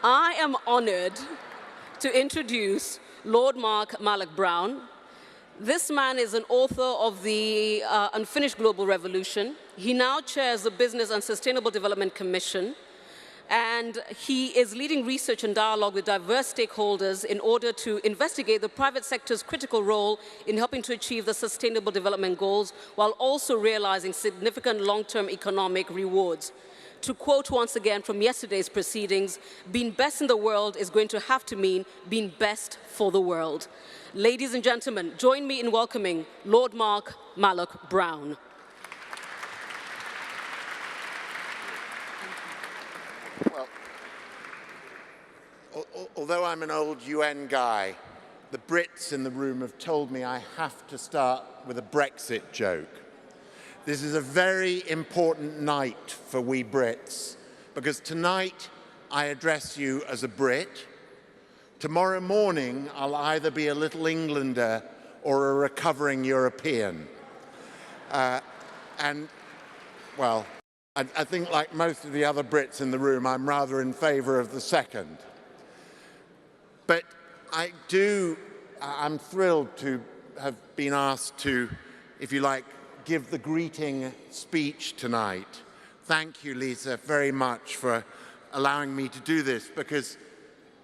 I am honored to introduce Lord Mark Malloch Brown. This man is an author of the Unfinished Global Revolution. He now chairs the Business and Sustainable Development Commission, and he is leading research and dialogue with diverse stakeholders in order to investigate the private sector's critical role in helping to achieve the Sustainable Development Goals while also realizing significant long-term economic rewards. To quote once again from yesterday's proceedings, being best in the world is going to have to mean being best for the world. Ladies and gentlemen, join me in welcoming Lord Mark Malloch Brown. Well, although I'm an old UN guy, the Brits in the room have told me I have to start with a Brexit joke. This is a very important night for we Brits, because tonight I address you as a Brit. Tomorrow morning, I'll either be a little Englander or a recovering European. Well, I think like most of the other Brits in the room, I'm rather in favor of the second. But I'm thrilled to have been asked to, if you like, give the greeting speech tonight. Thank you, Lisa, very much for allowing me to do this, because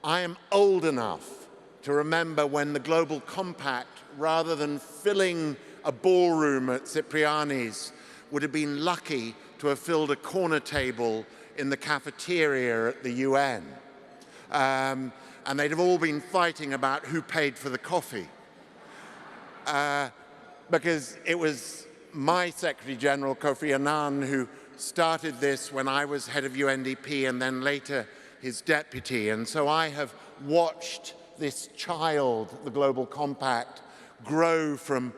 I am old enough to remember when the Global Compact, rather than filling a ballroom at Cipriani's, would have been lucky to have filled a corner table in the cafeteria at the UN. And they'd have all been fighting about who paid for the coffee. Because it was my Secretary General, Kofi Annan, who started this when I was head of UNDP and then later his deputy. And so I have watched this child, the Global Compact, grow from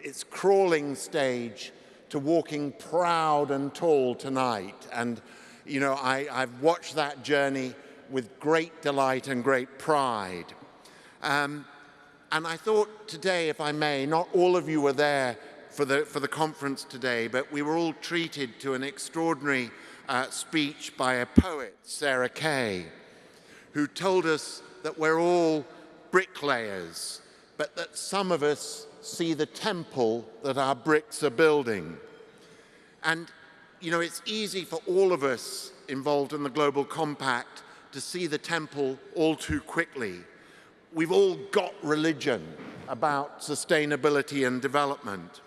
its crawling stage to walking proud and tall tonight. And, you know, I've watched that journey with great delight and great pride. And I thought today, if I may, not all of you were there for the conference today, but we were all treated to an extraordinary speech by a poet, Sarah Kay, who told us that we're all bricklayers, but that some of us see the temple that our bricks are building. And, you know, it's easy for all of us involved in the Global Compact to see the temple all too quickly. We've all got religion about sustainability and development.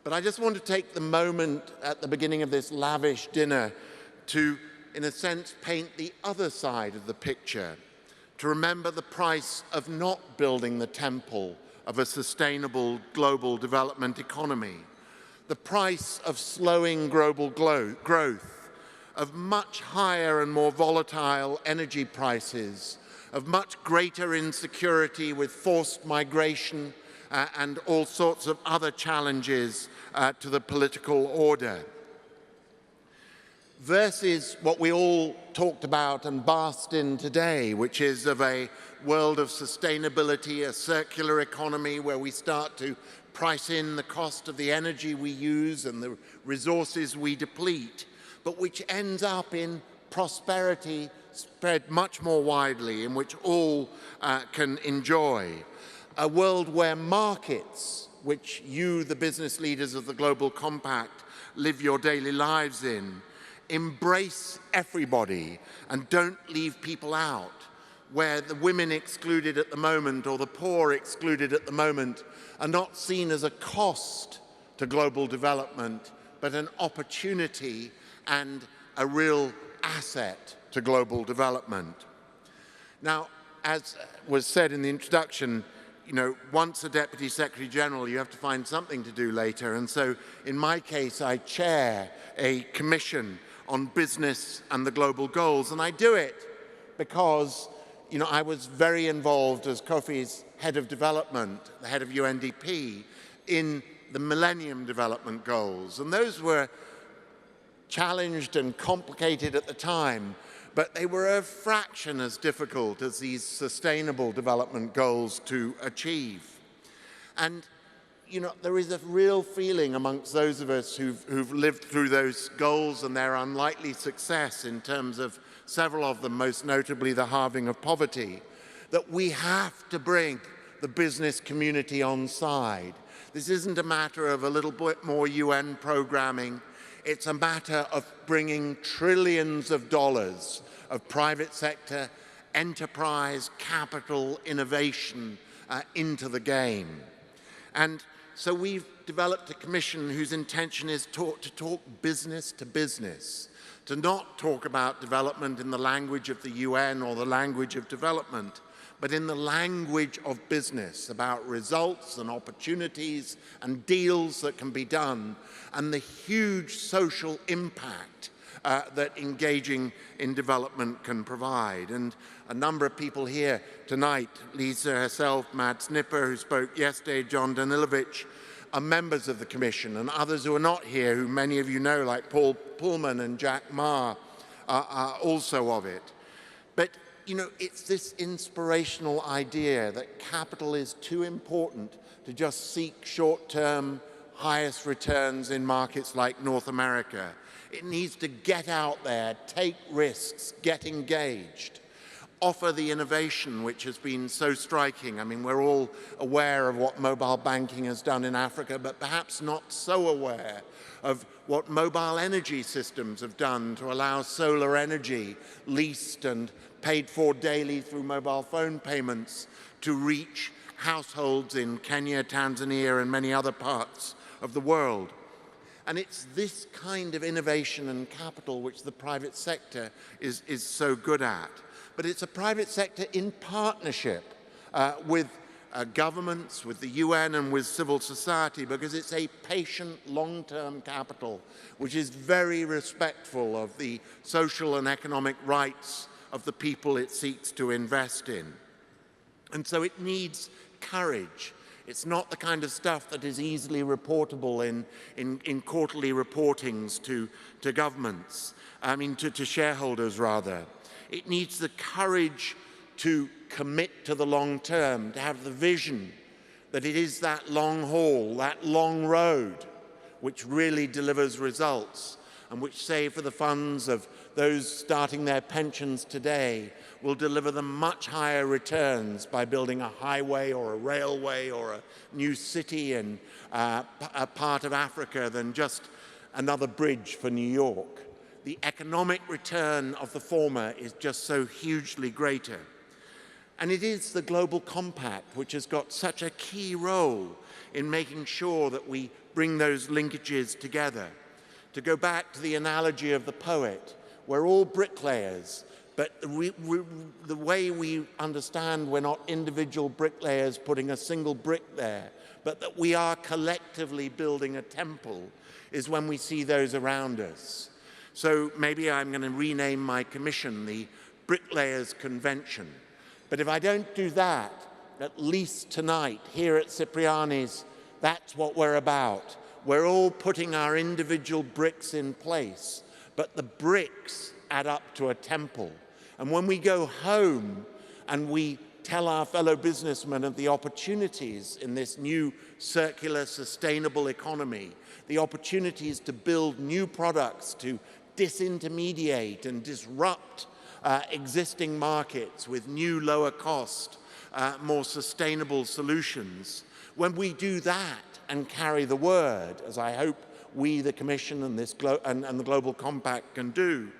But I just want to take the moment at the beginning of this lavish dinner to, in a sense, paint the other side of the picture, to remember the price of not building the temple of a sustainable global development economy, the price of slowing global growth, of much higher and more volatile energy prices, of much greater insecurity with forced migration and all sorts of other challenges to the political order, versus what we all talked about and basked in today, which is of a world of sustainability, a circular economy where we start to price in the cost of the energy we use and the resources we deplete, but which ends up in prosperity spread much more widely, in which all can enjoy. A world where markets, which you, the business leaders of the Global Compact, live your daily lives in, embrace everybody and don't leave people out, where the women excluded at the moment or the poor excluded at the moment are not seen as a cost to global development, but an opportunity and a real asset to global development. Now, as was said in the introduction, you know, once a Deputy Secretary General, you have to find something to do later. And so, in my case, I chair a commission on business and the global goals. And I do it because, you know, I was very involved as Kofi's head of development, the head of UNDP, in the Millennium Development Goals. And those were challenged and complicated at the time, but they were a fraction as difficult as these sustainable development goals to achieve. And, you know, there is a real feeling amongst those of us who've lived through those goals and their unlikely success in terms of several of them, most notably the halving of poverty, that we have to bring the business community on side. This isn't a matter of a little bit more UN programming. It's a matter of bringing trillions of dollars of private sector, enterprise, capital, innovation into the game. And so we've developed a commission whose intention is to talk business to business, to not talk about development in the language of the UN or the language of development, but in the language of business, about results and opportunities and deals that can be done, and the huge social impact that engaging in development can provide. And a number of people here tonight, Lisa herself, Matt Snipper, who spoke yesterday, John Danilovich, are members of the Commission, and others who are not here, who many of you know, like Paul Pullman and Jack Ma, are also of it. But, you know, it's this inspirational idea that capital is too important to just seek short-term, highest returns in markets like North America. It needs to get out there, take risks, get engaged, offer the innovation which has been so striking. I mean, we're all aware of what mobile banking has done in Africa, but perhaps not so aware of what mobile energy systems have done to allow solar energy leased and paid for daily through mobile phone payments to reach households in Kenya, Tanzania, and many other parts of the world. And it's this kind of innovation and capital which the private sector is so good at. But it's a private sector in partnership with governments, with the UN, and with civil society, because it's a patient, long-term capital which is very respectful of the social and economic rights of the people it seeks to invest in. And so it needs courage. It's not the kind of stuff that is easily reportable in quarterly reportings to governments, to shareholders rather. It needs the courage to commit to the long term, to have the vision that it is that long haul, that long road, which really delivers results, and which, say, for the funds of those starting their pensions today, will deliver them much higher returns by building a highway or a railway or a new city in a part of Africa than just another bridge for New York. The economic return of the former is just so hugely greater. And it is the Global Compact which has got such a key role in making sure that we bring those linkages together. To go back to the analogy of the poet, we're all bricklayers, but the way we understand we're not individual bricklayers putting a single brick there, but that we are collectively building a temple, is when we see those around us. So maybe I'm going to rename my commission the Bricklayers Convention. But if I don't do that, at least tonight here at Cipriani's, that's what we're about. We're all putting our individual bricks in place, but the bricks add up to a temple. And when we go home and we tell our fellow businessmen of the opportunities in this new circular, sustainable economy, the opportunities to build new products, to disintermediate and disrupt existing markets with new, lower cost, more sustainable solutions. When we do that and carry the word, as I hope we, the Commission, and the Global Compact can do,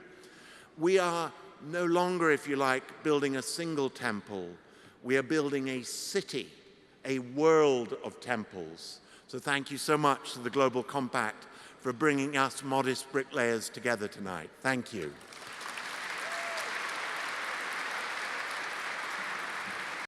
we are no longer, if you like, building a single temple. We are building a city, a world of temples. So thank you so much to the Global Compact for bringing us modest bricklayers together tonight. Thank you.